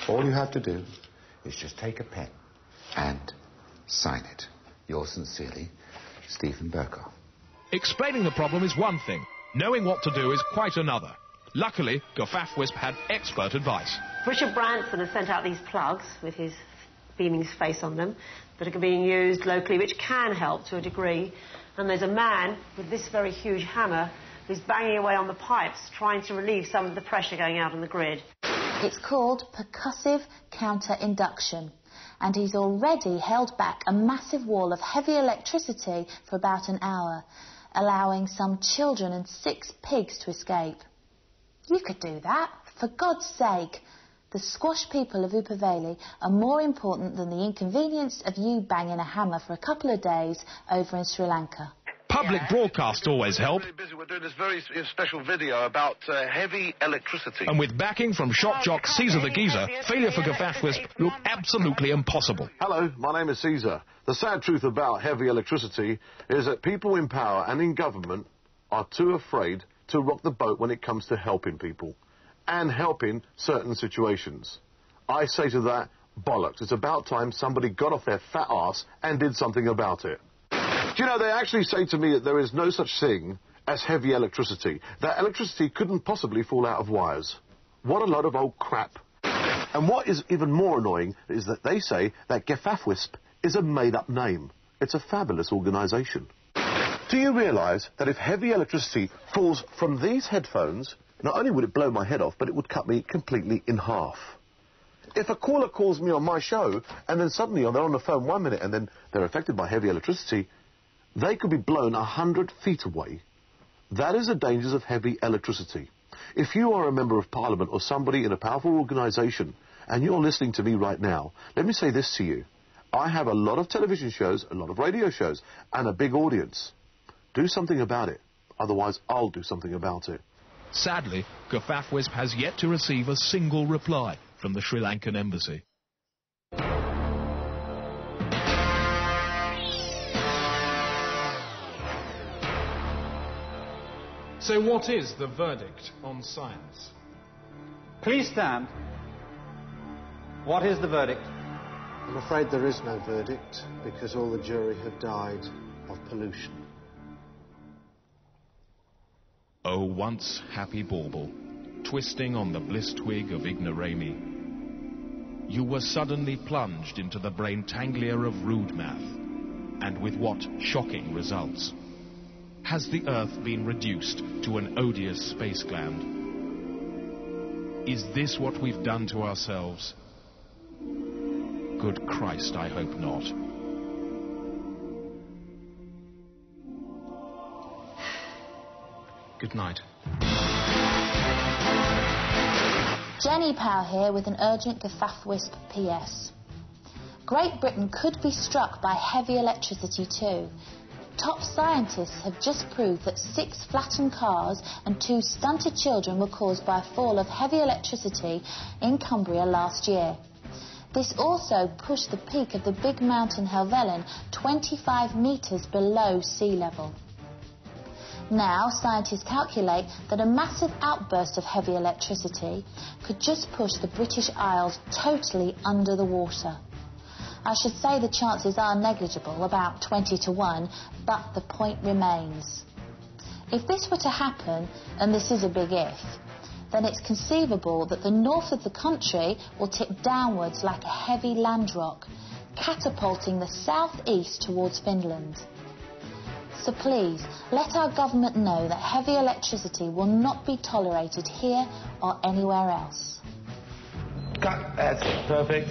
All you have to do is just take a pen and sign it. Yours sincerely, Stephen Burkoff. Explaining the problem is one thing. Knowing what to do is quite another. Luckily, Gafafwisp had expert advice. Richard Branson has sent out these plugs with his beaming face on them that are being used locally, which can help to a degree. And there's a man with this very huge hammer who's banging away on the pipes, trying to relieve some of the pressure going out on the grid. It's called percussive counter-induction, and he's already held back a massive wall of heavy electricity for about an hour, allowing some children and 6 pigs to escape. You could do that, for God's sake. The squash people of Upaveli are more important than the inconvenience of you banging a hammer for a couple of days over in Sri Lanka. Public broadcast always help. We're doing this very special video about heavy electricity. And with backing from shock jock Caesar the Geezer, failure for Gafafwisp looked absolutely impossible. Hello, my name is Caesar. The sad truth about heavy electricity is that people in power and in government are too afraid to rock the boat when it comes to helping people and helping certain situations. I say to that, bollocks. It's about time somebody got off their fat arse and did something about it. Do you know, they actually say to me that there is no such thing as heavy electricity, that electricity couldn't possibly fall out of wires. What a load of old crap. And what is even more annoying is that they say that Gafafwisp is a made-up name. It's a fabulous organisation. Do you realise that if heavy electricity falls from these headphones, not only would it blow my head off, but it would cut me completely in half? If a caller calls me on my show, and then suddenly they're on the phone 1 minute and then they're affected by heavy electricity, they could be blown 100 feet away. That is the dangers of heavy electricity. If you are a member of Parliament or somebody in a powerful organisation, and you're listening to me right now, let me say this to you. I have a lot of television shows, a lot of radio shows, and a big audience. Do something about it. Otherwise, I'll do something about it. Sadly, Gafafwisp has yet to receive a single reply from the Sri Lankan embassy. So what is the verdict on science? Please stand. What is the verdict? I'm afraid there is no verdict, because all the jury have died of pollution. Oh, once happy bauble, twisting on the bliss twig of ignoramy, you were suddenly plunged into the brain-tanglier of rude math, and with what shocking results? Has the Earth been reduced to an odious space gland? Is this what we've done to ourselves? Good Christ, I hope not. Good night. Jenny Powell here with an urgent Gafafwisp PS. Great Britain could be struck by heavy electricity too. Top scientists have just proved that 6 flattened cars and 2 stunted children were caused by a fall of heavy electricity in Cumbria last year. This also pushed the peak of the big mountain Helvellyn 25 metres below sea level. Now, scientists calculate that a massive outburst of heavy electricity could just push the British Isles totally under the water. I should say the chances are negligible, about 20 to 1, but the point remains. If this were to happen, and this is a big if, then it's conceivable that the north of the country will tip downwards like a heavy land rock, catapulting the southeast towards Finland. So please, let our government know that heavy electricity will not be tolerated here or anywhere else. Cut. That's perfect.